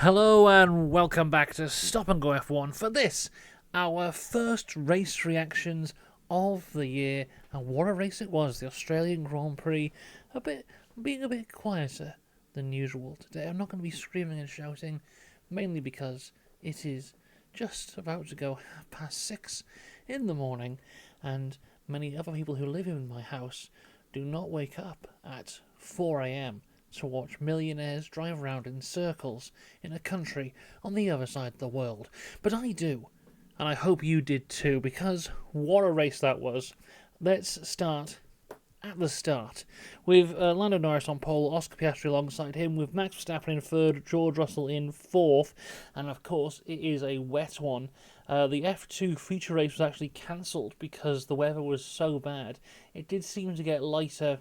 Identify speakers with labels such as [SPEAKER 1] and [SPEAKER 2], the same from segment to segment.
[SPEAKER 1] Hello and welcome back to Stop and Go F1 for this, our first race reactions of the year. And what a race it was, the Australian Grand Prix, being a bit quieter than usual today. I'm not going to be screaming and shouting, mainly because it is just about to go past 6 in the morning, and many other people who live in my house do not wake up at 4 a.m. to watch millionaires drive around in circles in a country on the other side of the world. But I do, and I hope you did too, because what a race that was. Let's start at the start with Lando Norris on pole, Oscar Piastri alongside him, with Max Verstappen in third, George Russell in fourth, and of course it is a wet one. The F2 feature race was actually cancelled because the weather was so bad. It did seem to get lighter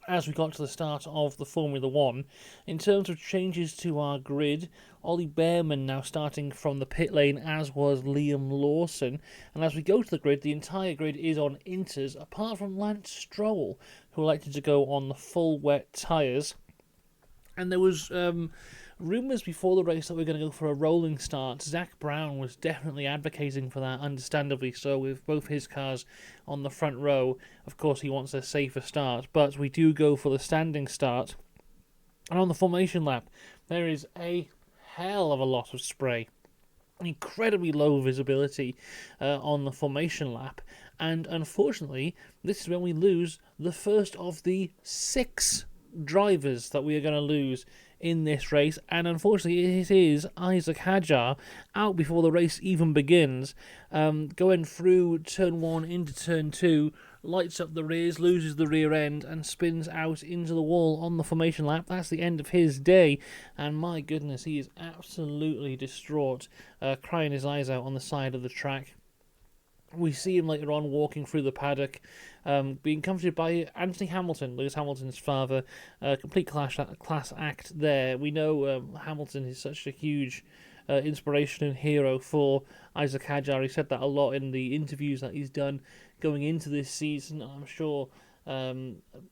[SPEAKER 1] as we got to the start of the Formula 1. In terms of changes to our grid, Ollie Behrman now starting from the pit lane, as was Liam Lawson. And as we go to the grid, the entire grid is on inters, apart from Lance Stroll, who elected to go on the full wet tyres. And there was rumours before the race that we're going to go for a rolling start. Zach Brown was definitely advocating for that, understandably so, with both his cars on the front row. Of course, he wants a safer start, but we do go for the standing start. And on the formation lap, there is a hell of a lot of spray. Incredibly low visibility on the formation lap, and unfortunately, this is when we lose the first of the 6 drivers that we are going to lose in this race, and unfortunately it is Isaac Hadjar out before the race even begins, going through turn 1 into turn 2, lights up the rears, loses the rear end and spins out into the wall on the formation lap. That's the end of his day, and my goodness, he is absolutely distraught, crying his eyes out on the side of the track. We see him later on walking through the paddock, being comforted by Anthony Hamilton, Lewis Hamilton's father. Complete class act there. We know Hamilton is such a huge inspiration and hero for Isaac Hadjar. He said that a lot in the interviews that he's done going into this season. I'm sure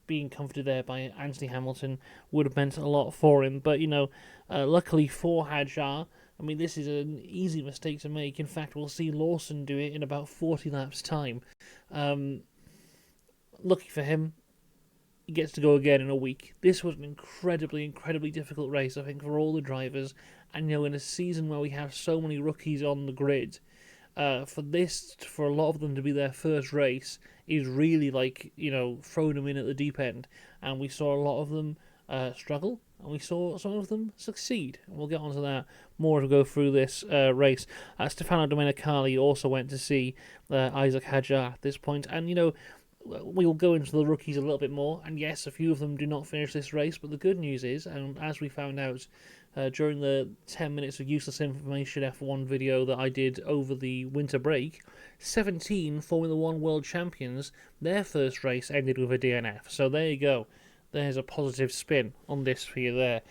[SPEAKER 1] being comforted there by Anthony Hamilton would have meant a lot for him. But, luckily for Hadjar, I mean, this is an easy mistake to make. In fact, we'll see Lawson do it in about 40 laps' time. Lucky for him, he gets to go again in a week. This was an incredibly difficult race, I think, for all the drivers. And, in a season where we have so many rookies on the grid, for a lot of them to be their first race is really like, throwing them in at the deep end. And we saw a lot of them struggle, and we saw some of them succeed. And we'll get onto that more as we go through this race. Stefano Domenicali also went to see Isaac Hadjar at this point, and we'll go into the rookies a little bit more. And yes, a few of them do not finish this race, but the good news is, and as we found out during the 10 minutes of useless information F1 video that I did over the winter break, 17 Formula 1 world champions, their first race ended with a DNF. So there you go. There's a positive spin on this for you there.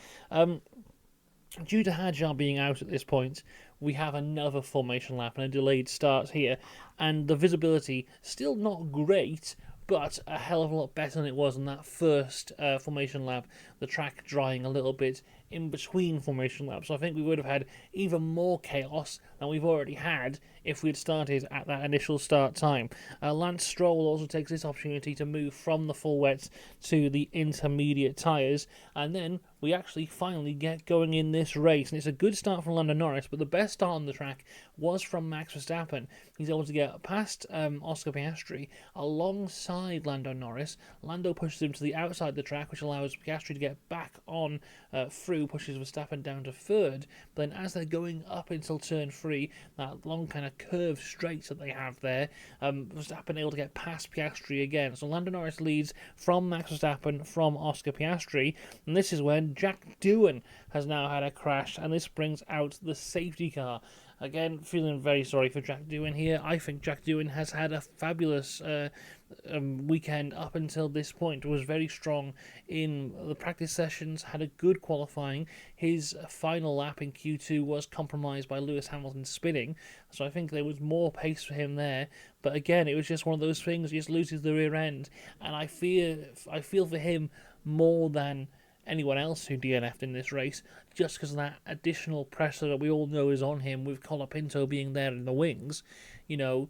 [SPEAKER 1] Due to Hadjar being out at this point, we have another formation lap and a delayed start here, and the visibility still not great, but a hell of a lot better than it was in that first formation lap, the track drying a little bit in between formation laps. So I think we would have had even more chaos than we've already had if we'd started at that initial start time. Lance Stroll also takes this opportunity to move from the full wets to the intermediate tyres, and then we actually finally get going in this race. And it's a good start from Lando Norris, but the best start on the track was from Max Verstappen. He's able to get past Oscar Piastri alongside Lando Norris. Lando pushes him to the outside of the track, which allows Piastri to get back on through, pushes Verstappen down to third. But then as they're going up until turn 3, that long kind of curved straight that they have there, Verstappen able to get past Piastri again. So Lando Norris leads from Max Verstappen, from Oscar Piastri, and this is when Jack Doohan has now had a crash, and this brings out the safety car. Again, feeling very sorry for Jack Doohan here. I think Jack Doohan has had a fabulous weekend up until this point. Was very strong in the practice sessions, had a good qualifying. His final lap in Q2 was compromised by Lewis Hamilton spinning, so I think there was more pace for him there. But again, it was just one of those things, he just loses the rear end, and I feel for him more than anyone else who DNF'd in this race. just because of that additional pressure that we all know is on him with Colapinto being there in the wings. You know,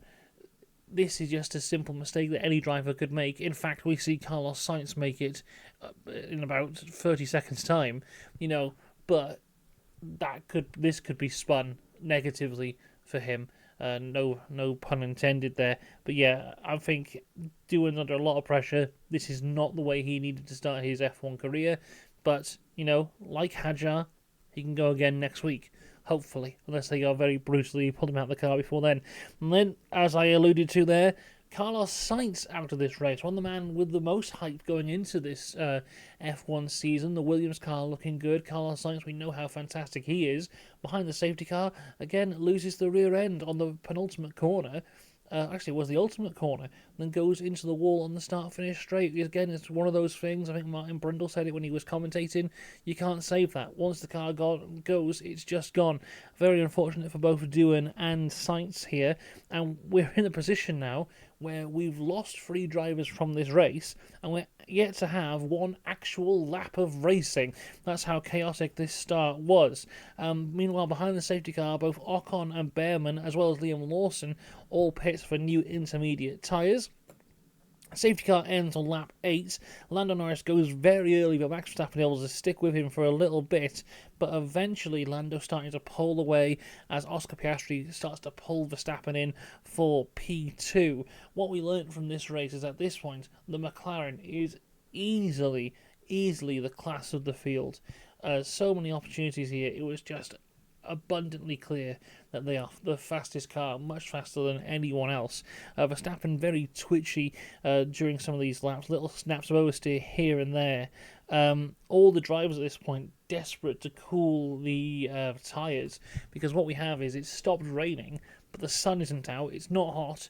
[SPEAKER 1] this is just a simple mistake that any driver could make. In fact, we see Carlos Sainz make it in about 30 seconds' time. You know, but this could be spun negatively for him. No pun intended there. But yeah, I think doing under a lot of pressure, this is not the way he needed to start his F1 career. But, you know, like Hadjar, he can go again next week. Hopefully, unless they go very brutally, pull him out of the car before then. And then, as I alluded to there, Carlos Sainz out of this race. One of the man with the most hype going into this F1 season. The Williams car looking good. Carlos Sainz, we know how fantastic he is. Behind the safety car, again, loses the rear end on the penultimate corner. Actually, it was the ultimate corner, then goes into the wall on the start-finish straight. Again, it's one of those things, I think Martin Brundle said it when he was commentating, you can't save that. Once the car goes, it's just gone. Very unfortunate for both Doohan and Sainz here, and we're in a position now where we've lost 3 drivers from this race, and we're yet to have one actual lap of racing. That's how chaotic this start was. Meanwhile, behind the safety car, both Ocon and Behrman, as well as Liam Lawson, all pit for new intermediate tyres. Safety car ends on lap 8. Lando Norris goes very early, but Max Verstappen able to stick with him for a little bit. But eventually, Lando starting to pull away as Oscar Piastri starts to pull Verstappen in for P2. What we learned from this race is at this point, the McLaren is easily the class of the field. So many opportunities here. It was just abundantly clear that they are the fastest car, much faster than anyone else. Verstappen very twitchy during some of these laps, little snaps of oversteer here and there. All the drivers at this point desperate to cool the tyres, because what we have is it's stopped raining, but the sun isn't out, it's not hot,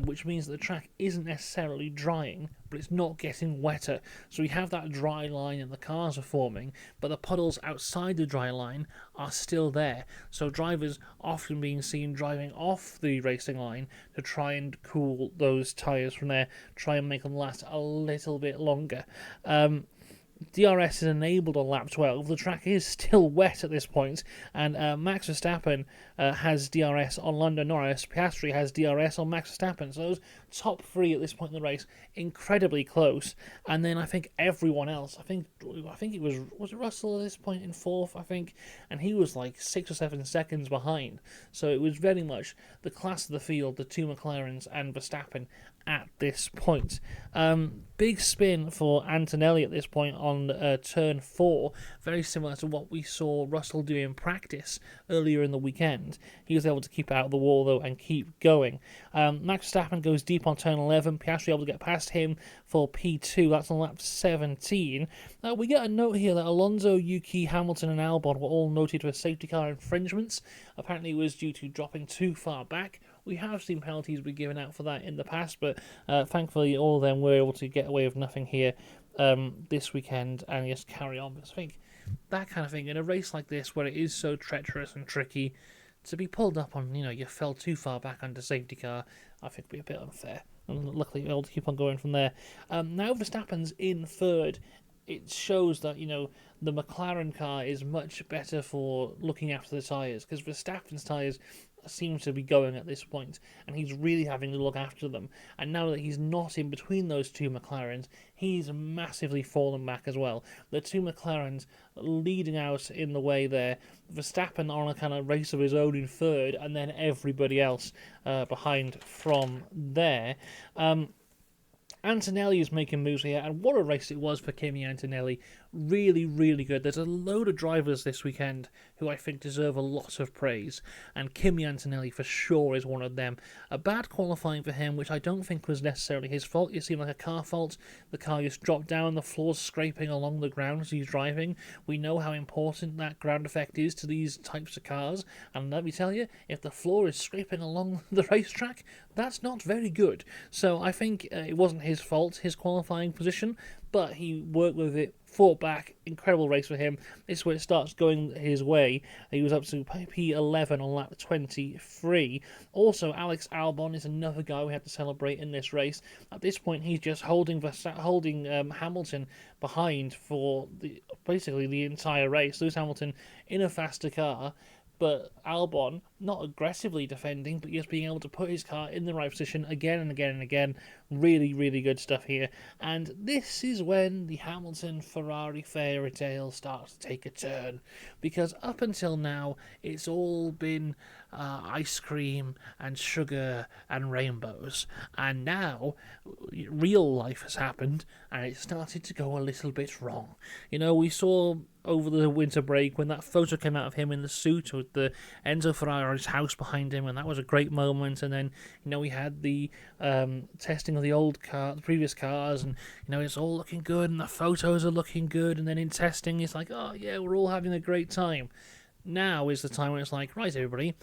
[SPEAKER 1] which means that the track isn't necessarily drying, but it's not getting wetter. So we have that dry line and the cars are forming, but the puddles outside the dry line are still there. So drivers often being seen driving off the racing line to try and cool those tyres from there, try and make them last a little bit longer. DRS is enabled on lap 12. The track is still wet at this point, and Max Verstappen has DRS on Lando Norris. Piastri has DRS on Max Verstappen. So those top 3 at this point in the race, incredibly close. And then I think everyone else, I think it was it Russell at this point in 4th, I think, and he was like 6 or 7 seconds behind. So it was very much the class of the field, the 2 McLarens and Verstappen at this point. Big spin for Antonelli at this point on turn 4, very similar to what we saw Russell do in practice earlier in the weekend. He was able to keep out of the wall though and keep going. Max Verstappen goes deep on turn 11, Piastri able to get past him for P2, that's on lap 17. We get a note here that Alonso, Yuki, Hamilton and Albon were all noted for safety car infringements. Apparently it was due to dropping too far back. We have seen penalties be given out for that in the past, but thankfully all of them were able to get away with nothing here this weekend and just carry on. Because I think that kind of thing, in a race like this where it is so treacherous and tricky, to be pulled up on, you fell too far back under safety car, I think would be a bit unfair. And luckily able to keep on going from there. Now Verstappen's in 3rd. It shows that, the McLaren car is much better for looking after the tyres, because Verstappen's tyres seem to be going at this point, and he's really having to look after them. And now that he's not in between those 2 McLarens, he's massively fallen back as well. The 2 McLarens leading out in the way there, Verstappen on a kind of race of his own in 3rd, and then everybody else behind from there. Antonelli is making moves here, and what a race it was for Kimi Antonelli. Really, really good. There's a load of drivers this weekend who I think deserve a lot of praise, and Kimi Antonelli for sure is one of them. A bad qualifying for him, which I don't think was necessarily his fault. It seemed like a car fault. The car just dropped down, the floor's scraping along the ground as he's driving. We know how important that ground effect is to these types of cars, and let me tell you, if the floor is scraping along the racetrack, that's not very good. So I think it wasn't his fault, his qualifying position, but he worked with it fought back, incredible race for him. This is where it starts going his way. He was up to P11 on lap 23. Also, Alex Albon is another guy we have to celebrate in this race. At this point, he's just holding Hamilton behind for basically the entire race. Lewis Hamilton in a faster car, but Albon not aggressively defending, but just being able to put his car in the right position again and again and again. Really, really good stuff here. And this is when the Hamilton-Ferrari fairy tale starts to take a turn, because up until now, it's all been ice cream and sugar and rainbows. And now, real life has happened, and it started to go a little bit wrong. You know, we saw over the winter break when that photo came out of him in the suit with the Enzo Ferrari's house behind him, and that was a great moment. And then, you know, we had the testing of the previous cars, and, you know, it's all looking good and the photos are looking good, and then in testing it's like, oh yeah, we're all having a great time. Now is the time when it's like, right everybody,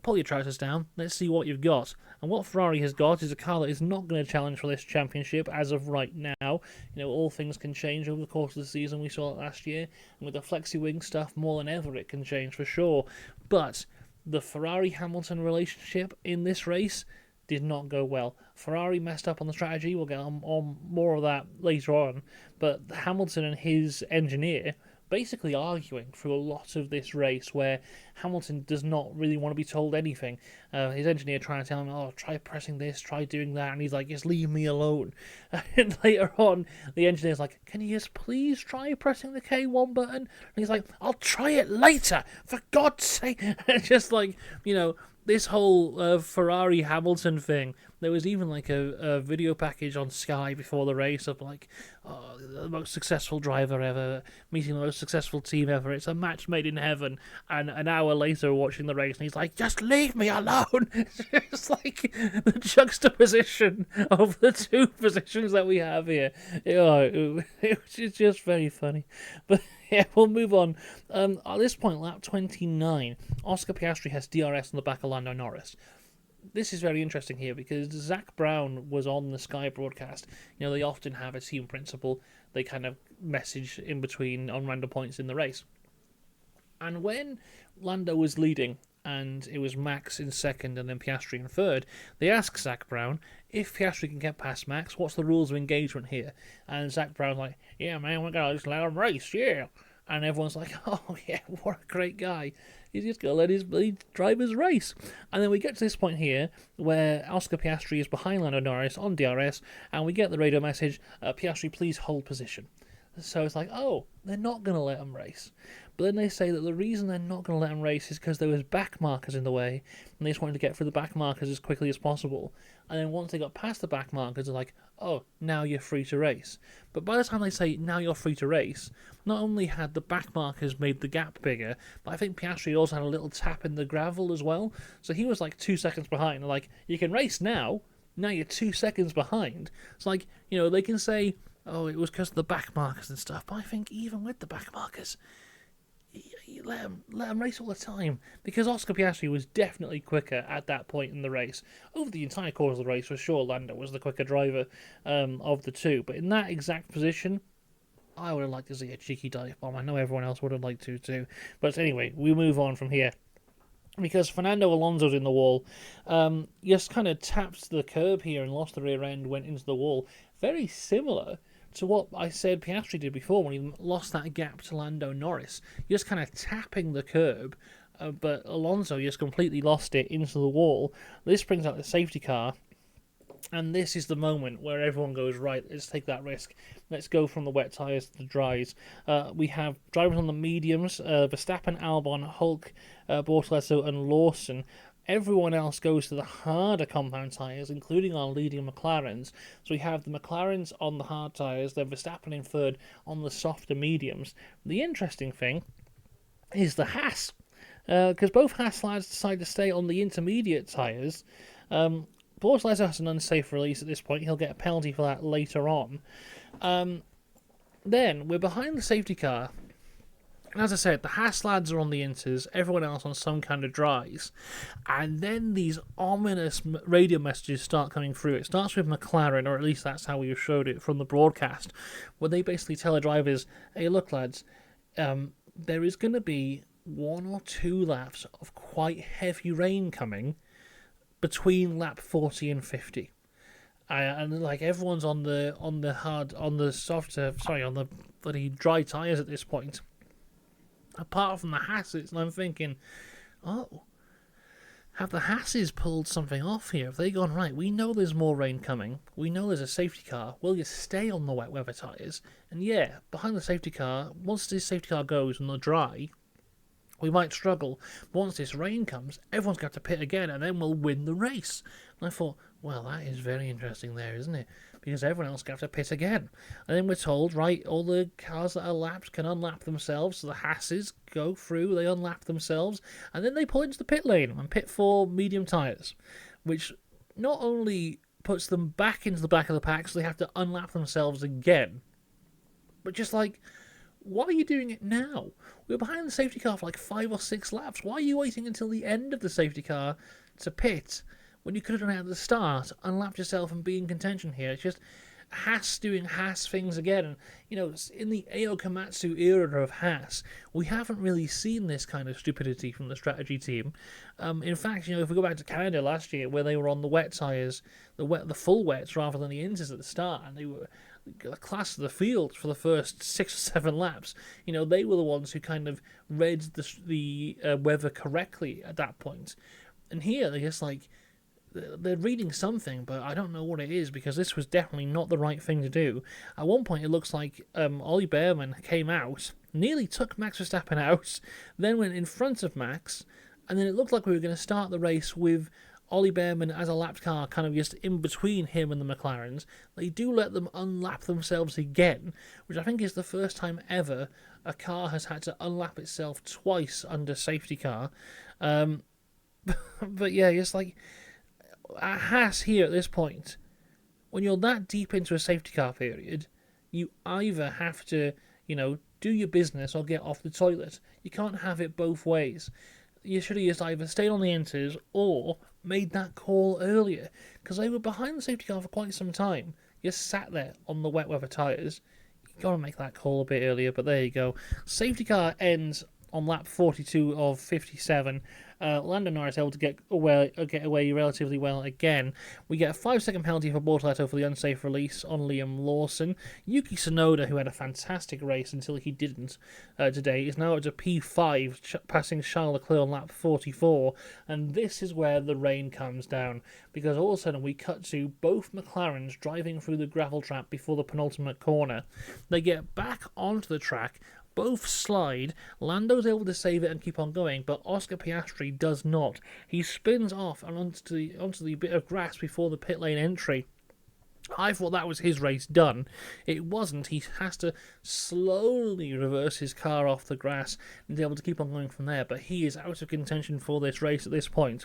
[SPEAKER 1] pull your trousers down, let's see what you've got. And what Ferrari has got is a car that is not going to challenge for this championship as of right now. You know, all things can change over the course of the season. We saw it last year, and with the flexi-wing stuff, more than ever it can change for sure. But the Ferrari-Hamilton relationship in this race did not go well. Ferrari messed up on the strategy, we'll get on more of that later on, but Hamilton and his engineer basically arguing through a lot of this race where Hamilton does not really want to be told anything. His engineer trying to tell him, oh, try pressing this, try doing that, and he's like, just leave me alone. And later on, the engineer's like, can you just please try pressing the K1 button? And he's like, I'll try it later, for God's sake. And just like, you know, this whole Ferrari-Hamilton thing, there was even like a video package on Sky before the race of like, oh, the most successful driver ever, meeting the most successful team ever. It's a match made in heaven. And an hour later watching the race, and he's like, just leave me alone. It's like the juxtaposition of the two positions that we have here. It's just very funny. But yeah, we'll move on. At this point, lap 29, Oscar Piastri has DRS on the back of Lando Norris. This is very interesting here because Zach Brown was on the Sky broadcast. You know, they often have a team principal. They kind of message in between on random points in the race. And when Lando was leading and it was Max in second and then Piastri in third, they asked Zach Brown, if Piastri can get past Max, what's the rules of engagement here? And Zach Brown's like, yeah, man, we're going to just let him race, yeah. And everyone's like, oh, yeah, what a great guy. He's just going to let his drive his race. And then we get to this point here where Oscar Piastri is behind Lando Norris on DRS, and we get the radio message, Piastri, please hold position. So it's like, oh, they're not going to let him race. But then they say that the reason they're not going to let him race is because there was back markers in the way, and they just wanted to get through the back markers as quickly as possible. And then once they got past the back markers, they're like, oh, now you're free to race. But by the time they say, now you're free to race, not only had the back markers made the gap bigger, but I think Piastri also had a little tap in the gravel as well. So he was like 2 seconds behind. They're like, you can race now you're 2 seconds behind. It's like, you know, they can say, oh, it was because of the back markers and stuff, but I think even with the back markers, you let him race all the time, because Oscar Piastri was definitely quicker at that point in the race. Over the entire course of the race, for sure, Lando was the quicker driver of the two, but in that exact position, I would have liked to see a cheeky dive bomb. I know everyone else would have liked to too, but anyway, we move on from here. Because Fernando Alonso's in the wall, just kind of tapped the curb here and lost the rear end, went into the wall. Very similar to what I said Piastri did before when he lost that gap to Lando Norris. Just kind of tapping the curb, but Alonso just completely lost it into the wall. This brings out the safety car, and this is the moment where everyone goes, right, let's take that risk. Let's go from the wet tyres to the dries. We have drivers on the mediums, Verstappen, Albon, Hulk, Bortoleto and Lawson. Everyone else goes to the harder compound tyres, including our leading McLarens. So we have the McLarens on the hard tyres, then Verstappen in third on the softer mediums. The interesting thing is the Haas, because both Haas lads decide to stay on the intermediate tyres. Bortoleto has an unsafe release at this point. He'll get a penalty for that later on. Then we're behind the safety car And as I said, the Haas lads are on the inters, everyone else on some kind of dries. And then these ominous radio messages start coming through. It starts with McLaren, or at least that's how we showed it from the broadcast, where they basically tell the drivers, hey, look, lads, there is going to be 1 or 2 laps of quite heavy rain coming between lap 40 and 50. And like everyone's on the bloody dry tyres at this point. Apart from the Hasses, and I'm thinking, oh, have the Hasses pulled something off here? Have they gone, right, we know there's more rain coming, we know there's a safety car, will you stay on the wet weather tyres? And yeah, behind the safety car, once this safety car goes and they're dry, we might struggle. But once this rain comes, everyone's got to pit again, and then we'll win the race. And I thought, well, that is very interesting there, isn't it? Because everyone else got to pit again. And then we're told, right, all the cars that are lapped can unlap themselves. So the Hasses go through, they unlap themselves, and then they pull into the pit lane and pit for medium tyres, which not only puts them back into the back of the pack, so they have to unlap themselves again, but just like, why are you doing it now? We were behind the safety car for like 5 or 6 laps. Why are you waiting until the end of the safety car to pit when you could have done it at the start, unlapped yourself and be in contention here? It's just Haas doing Haas things again. And, you know, in the Ao Komatsu era of Haas, we haven't really seen this kind of stupidity from the strategy team. In fact, you know, if we go back to Canada last year, where they were on the wet tyres, the full wets rather than the inters at the start, and they were the class of the field for the first 6 or 7 laps. You know, they were the ones who kind of read the weather correctly at that point. And here, they're just like, they're reading something, but I don't know what it is, because this was definitely not the right thing to do. At one point, it looks like Ollie Behrman came out, nearly took Max Verstappen out, then went in front of Max, and then it looked like we were going to start the race with Ollie Behrman as a lapped car kind of just in between him and the McLarens. They do let them unlap themselves again, which I think is the first time ever a car has had to unlap itself twice under safety car. But yeah, it's like, at Haas here at this point, when you're that deep into a safety car period, you either have to, you know, do your business or get off the toilet. You can't have it both ways. You should have just either stayed on the inters or made that call earlier, because they were behind the safety car for quite some time. You sat there on the wet weather tyres. You've got to make that call a bit earlier, but there you go. Safety car ends on lap 42 of 57. Lando Norris able to get away relatively well again. We get a 5-second penalty for Bortoletto for the unsafe release on Liam Lawson. Yuki Tsunoda, who had a fantastic race until he didn't today, is now up to P5, passing Charles Leclerc on lap 44. And this is where the rain comes down, because all of a sudden we cut to both McLarens driving through the gravel trap before the penultimate corner. They get back onto the track. Both slide. Lando's able to save it and keep on going, but Oscar Piastri does not. He spins off and onto the bit of grass before the pit lane entry. I thought that was his race done. It wasn't. He has to slowly reverse his car off the grass and be able to keep on going from there, but he is out of contention for this race at this point.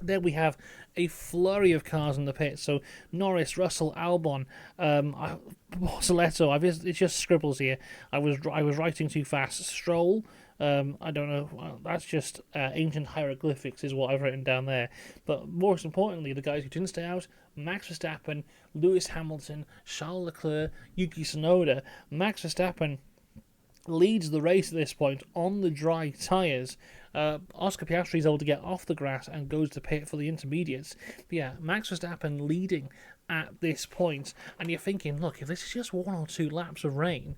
[SPEAKER 1] Then we have a flurry of cars in the pits. So Norris, Russell, Albon, Bortoletto. It's just scribbles here. I was writing too fast. Stroll. I don't know. Well, that's just ancient hieroglyphics is what I've written down there. But most importantly, the guys who didn't stay out: Max Verstappen, Lewis Hamilton, Charles Leclerc, Yuki Tsunoda. Max Verstappen leads the race at this point on the dry tyres. Oscar Piastri is able to get off the grass and goes to pit for the intermediates. But yeah, Max Verstappen leading at this point, and you're thinking, look, if this is just 1 or 2 laps of rain,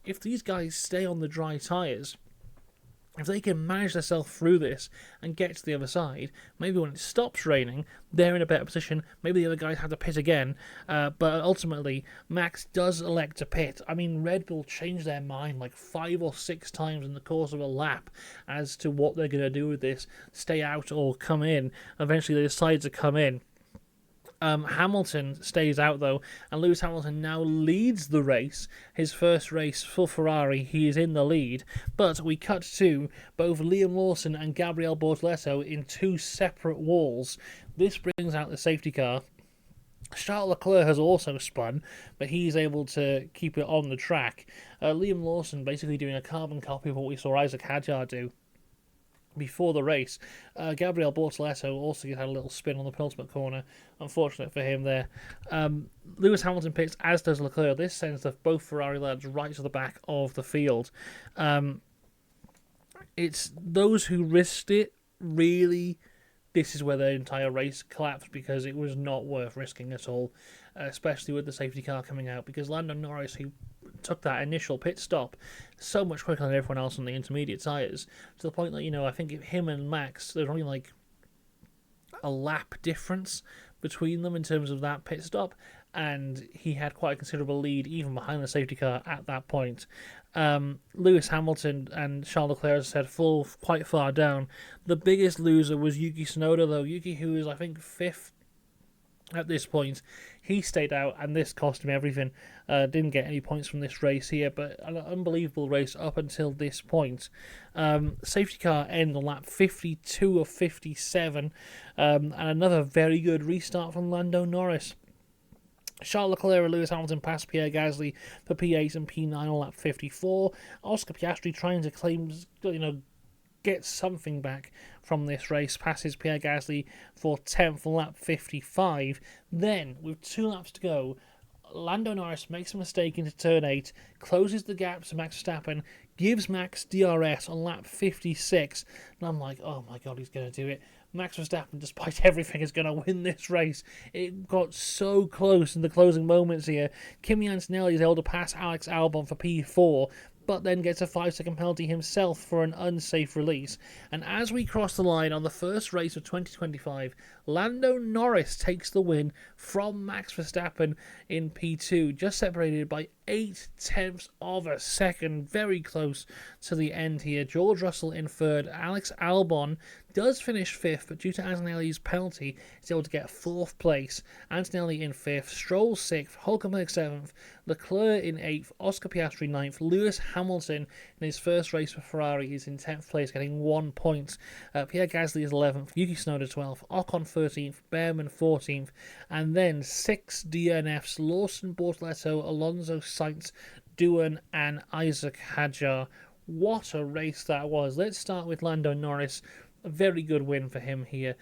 [SPEAKER 1] if these guys stay on the dry tyres, if they can manage themselves through this and get to the other side, maybe when it stops raining, they're in a better position. Maybe the other guys have to pit again. But ultimately, Max does elect to pit. I mean, Red Bull changed their mind like 5 or 6 times in the course of a lap as to what they're going to do with this. Stay out or come in. Eventually, they decide to come in. Hamilton stays out though, and Lewis Hamilton now leads the race. His first race for Ferrari, he is in the lead. But we cut to both Liam Lawson and Gabriel Bortoletto in 2 separate walls. This brings out the safety car. Charles Leclerc has also spun, but he's able to keep it on the track. Liam Lawson basically doing a carbon copy of what we saw Isaac Hadjar do before the race. Gabriel Bortoleto also had a little spin on the penultimate corner. Unfortunate for him there. Lewis Hamilton pits, as does Leclerc. This sends both Ferrari lads right to the back of the field. It's those who risked it, really. This is where the entire race collapsed, because it was not worth risking at all, especially with the safety car coming out, because Lando Norris, who took that initial pit stop so much quicker than everyone else on the intermediate tyres, to the point that, I think him and Max, there's only like a lap difference between them in terms of that pit stop, and he had quite a considerable lead even behind the safety car at that point. Lewis Hamilton and Charles Leclerc, as I said, fall quite far down. The biggest loser was Yuki Tsunoda, though. Yuki, who is, I think, 5th at this point, he stayed out, and this cost him everything. Didn't get any points from this race here, but an unbelievable race up until this point. Safety car end on lap 52 of 57, and another very good restart from Lando Norris. Charles Leclerc and Lewis Hamilton passed Pierre Gasly for P8 and P9 on lap 54. Oscar Piastri trying to claim, get something back from this race, passes Pierre Gasly for 10th on lap 55. Then, with 2 laps to go, Lando Norris makes a mistake into turn 8, closes the gap to Max Verstappen, gives Max DRS on lap 56, and I'm like, oh my god, he's going to do it. Max Verstappen, despite everything, is going to win this race. It got so close in the closing moments here. Kimi Antonelli is able to pass Alex Albon for P4, but then gets a 5-second penalty himself for an unsafe release. And as we cross the line on the first race of 2025, Lando Norris takes the win from Max Verstappen in P2, just separated by 0.8 of a second, very close to the end here. George Russell in 3rd, Alex Albon does finish 5th, but due to Antonelli's penalty, he's able to get 4th place. Antonelli in 5th, Stroll 6th, Hülkenberg 7th, Leclerc in 8th, Oscar Piastri 9th, Lewis Hamilton in his first race for Ferrari is in 10th place, getting 1 point. Pierre Gasly is 11th, Yuki Tsunoda 12th, Ocon 13th, Behrman 14th, and then 6 DNFs, Lawson, Bortoleto, Alonso, Sainz, Doohan, and Isaac Hadjar. What a race that was. Let's start with Lando Norris. A very good win for him here.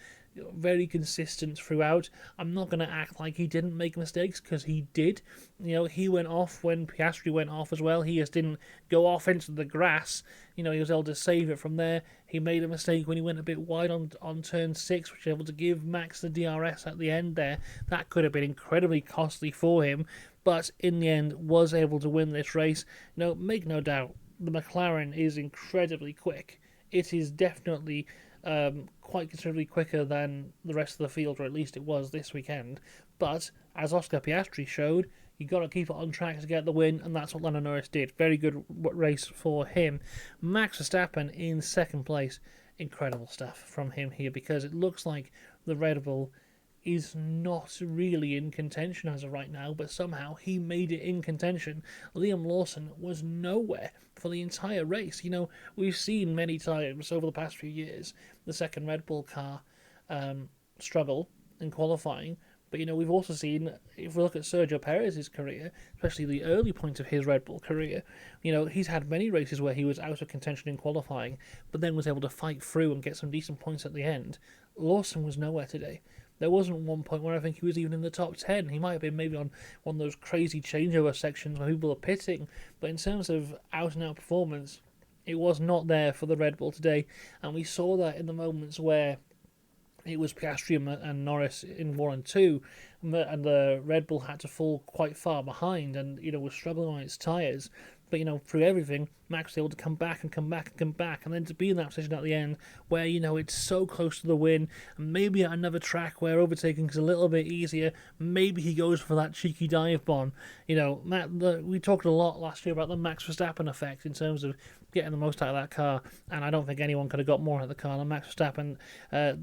[SPEAKER 1] Very consistent throughout. I'm not going to act like he didn't make mistakes, because he did. He went off when Piastri went off as well. He just didn't go off into the grass. He was able to save it from there. He made a mistake when he went a bit wide on turn 6, which was able to give Max the DRS at the end there. That could have been incredibly costly for him, but in the end was able to win this race. Make no doubt, the McLaren is incredibly quick. It is definitely quite considerably quicker than the rest of the field, or at least it was this weekend. But as Oscar Piastri showed, you got to keep it on track to get the win, and that's what Lando Norris did. Very good race for him. Max Verstappen in 2nd place. Incredible stuff from him here, because it looks like the Red Bull is not really in contention as of right now, but somehow he made it in contention. Liam Lawson was nowhere for the entire race. We've seen many times over the past few years the second Red Bull car struggle in qualifying, but we've also seen, if we look at Sergio Perez's career, especially the early point of his Red Bull career, he's had many races where he was out of contention in qualifying, but then was able to fight through and get some decent points at the end. Lawson was nowhere today. There wasn't one point where I think he was even in the top 10. He might have been maybe on one of those crazy changeover sections where people are pitting, but in terms of out-and-out performance, it was not there for the Red Bull today, and we saw that in the moments where it was Piastri and Norris in 1 and 2, and the Red Bull had to fall quite far behind and, was struggling on its tyres. But, through everything, Max was able to come back, and then to be in that position at the end where, it's so close to the win, and maybe at another track where overtaking is a little bit easier, maybe he goes for that cheeky dive bomb. We talked a lot last year about the Max Verstappen effect in terms of getting the most out of that car, and I don't think anyone could have got more out of the car than Max Verstappen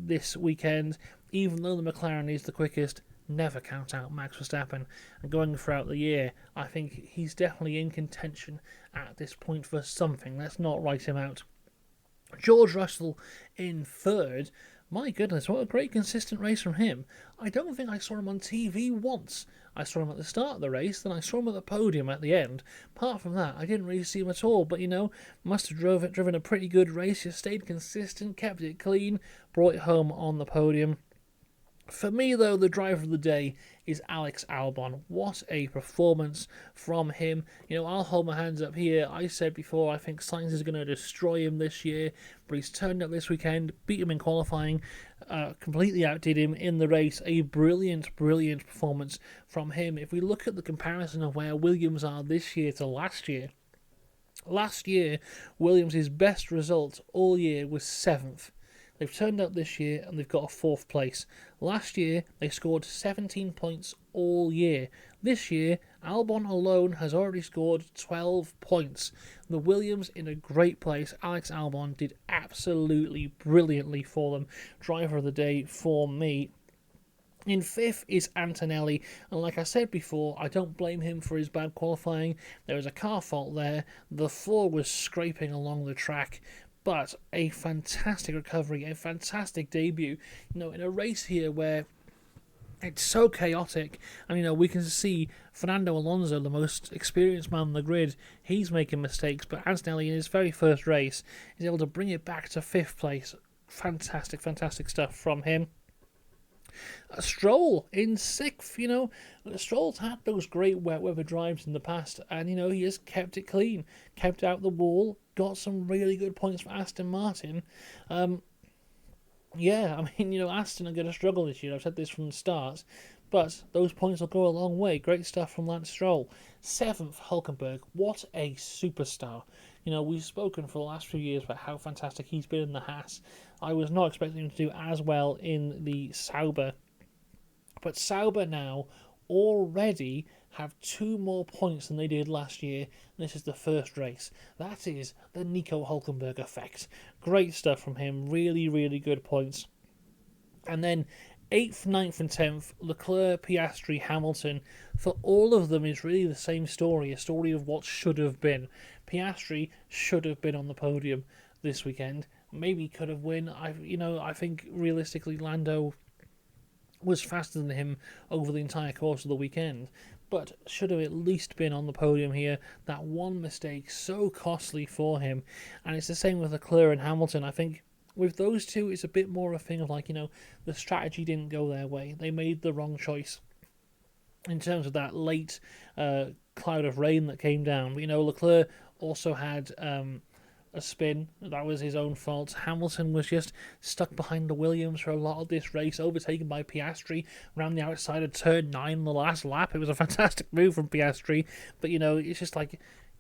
[SPEAKER 1] this weekend. Even though the McLaren is the quickest, never count out Max Verstappen. And going throughout the year, I think he's definitely in contention at this point for something. Let's not write him out. George Russell in 3rd. My goodness, what a great consistent race from him. I don't think I saw him on TV once. I saw him at the start of the race, then I saw him at the podium at the end. Apart from that, I didn't really see him at all, but must have driven a pretty good race. He stayed consistent, kept it clean, brought it home on the podium. For me, though, the driver of the day is Alex Albon. What a performance from him. I'll hold my hands up here. I said before, I think Sainz is going to destroy him this year, but he's turned up this weekend, beat him in qualifying, completely outdid him in the race. A brilliant, brilliant performance from him. If we look at the comparison of where Williams are this year to last year, Williams' best result all year was 7th. They've turned up this year and they've got a 4th place. Last year, they scored 17 points all year. This year, Albon alone has already scored 12 points. The Williams in a great place. Alex Albon did absolutely brilliantly for them. Driver of the day for me. In 5th is Antonelli, and like I said before, I don't blame him for his bad qualifying. There was a car fault there. The floor was scraping along the track. But a fantastic recovery, a fantastic debut, in a race here where it's so chaotic. And, we can see Fernando Alonso, the most experienced man on the grid, he's making mistakes. But Antonelli, in his very first race, is able to bring it back to 5th place. Fantastic, fantastic stuff from him. Stroll in 6th, Stroll's had those great wet weather drives in the past, and he has kept it clean, kept out the wall, got some really good points for Aston Martin. Aston are going to struggle this year. I've said this from the start, but those points will go a long way. Great stuff from Lance Stroll. 7th, Hülkenberg. What a superstar. We've spoken for the last few years about how fantastic he's been in the Haas. I was not expecting him to do as well in the Sauber. But Sauber now already have 2 more points than they did last year. This is the first race. That is the Nico Hülkenberg effect. Great stuff from him. Really, really good points. And then 8th, 9th and 10th, Leclerc, Piastri, Hamilton. For all of them, it's really the same story, a story of what should have been. Piastri should have been on the podium this weekend. Maybe could have won. I think realistically Lando was faster than him over the entire course of the weekend, but should have at least been on the podium here. That one mistake, so costly for him. And it's the same with Leclerc and Hamilton. I think with those two, it's a bit more a thing of the strategy didn't go their way. They made the wrong choice in terms of that late cloud of rain that came down. Leclerc also had a spin. That was his own fault. Hamilton was just stuck behind the Williams for a lot of this race, overtaken by Piastri around the outside of turn 9 the last lap. It was a fantastic move from Piastri, but it's just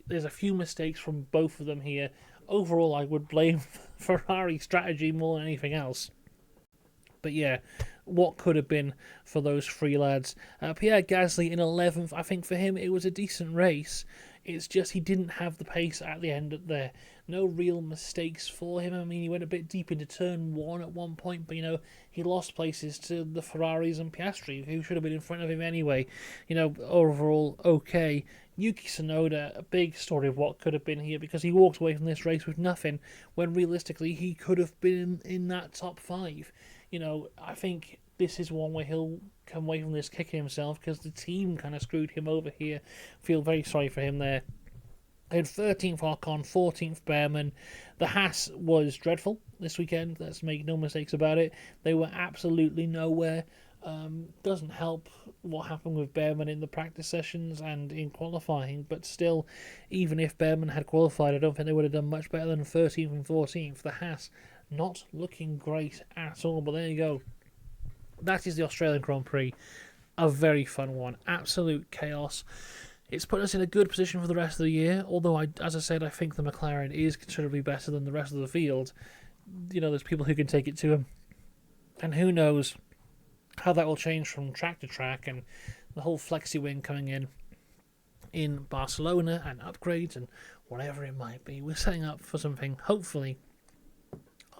[SPEAKER 1] there's a few mistakes from both of them here. Overall, I would blame Ferrari strategy more than anything else. But yeah, what could have been for those 3 lads. Pierre Gasly in 11th. I think for him it was a decent race. It's just he didn't have the pace at the end there. No real mistakes for him. He went a bit deep into turn 1 at one point, but he lost places to the Ferraris and Piastri, who should have been in front of him anyway. Overall, okay. Yuki Tsunoda, a big story of what could have been here, because he walked away from this race with nothing, when realistically he could have been in that top 5. I think this is one where he'll come away from this kicking himself, because the team kind of screwed him over here. Feel very sorry for him there. And 13th Ocon, 14th Behrman. The Haas was dreadful this weekend. Let's make no mistakes about it. They were absolutely nowhere. Doesn't help what happened with Behrman in the practice sessions and in qualifying, but still, even if Behrman had qualified, I don't think they would have done much better than 13th and 14th. The Haas not looking great at all, but there you go. That is the Australian Grand Prix. A very fun one. Absolute chaos. It's put us in a good position for the rest of the year, although, as I said, I think the McLaren is considerably better than the rest of the field. There's people who can take it to him. And who knows how that will change from track to track, and the whole flexi wing coming in Barcelona and upgrades and whatever it might be. We're setting up for something, hopefully,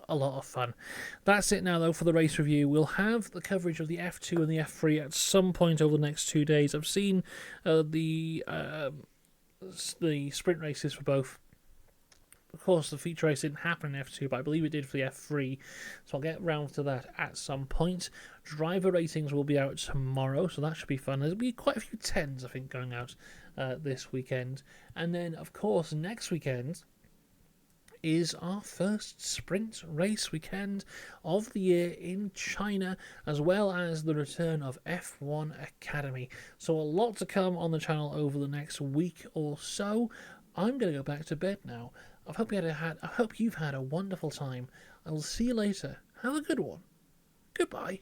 [SPEAKER 1] a lot of fun. That's it now, though, for the race review. We'll have the coverage of the F2 and the F3 at some point over the next 2 days. I've seen the sprint races for both. Of course, the feature race didn't happen in F2, but I believe it did for the F3, so I'll get round to that at some point. Driver ratings will be out tomorrow, so that should be fun. There'll be quite a few 10s, I think, going out this weekend. And then, of course, next weekend is our first sprint race weekend of the year in China, as well as the return of F1 Academy. So a lot to come on the channel over the next week or so. I'm going to go back to bed now. I hope you've had a wonderful time. I will see you later. Have a good one. Goodbye.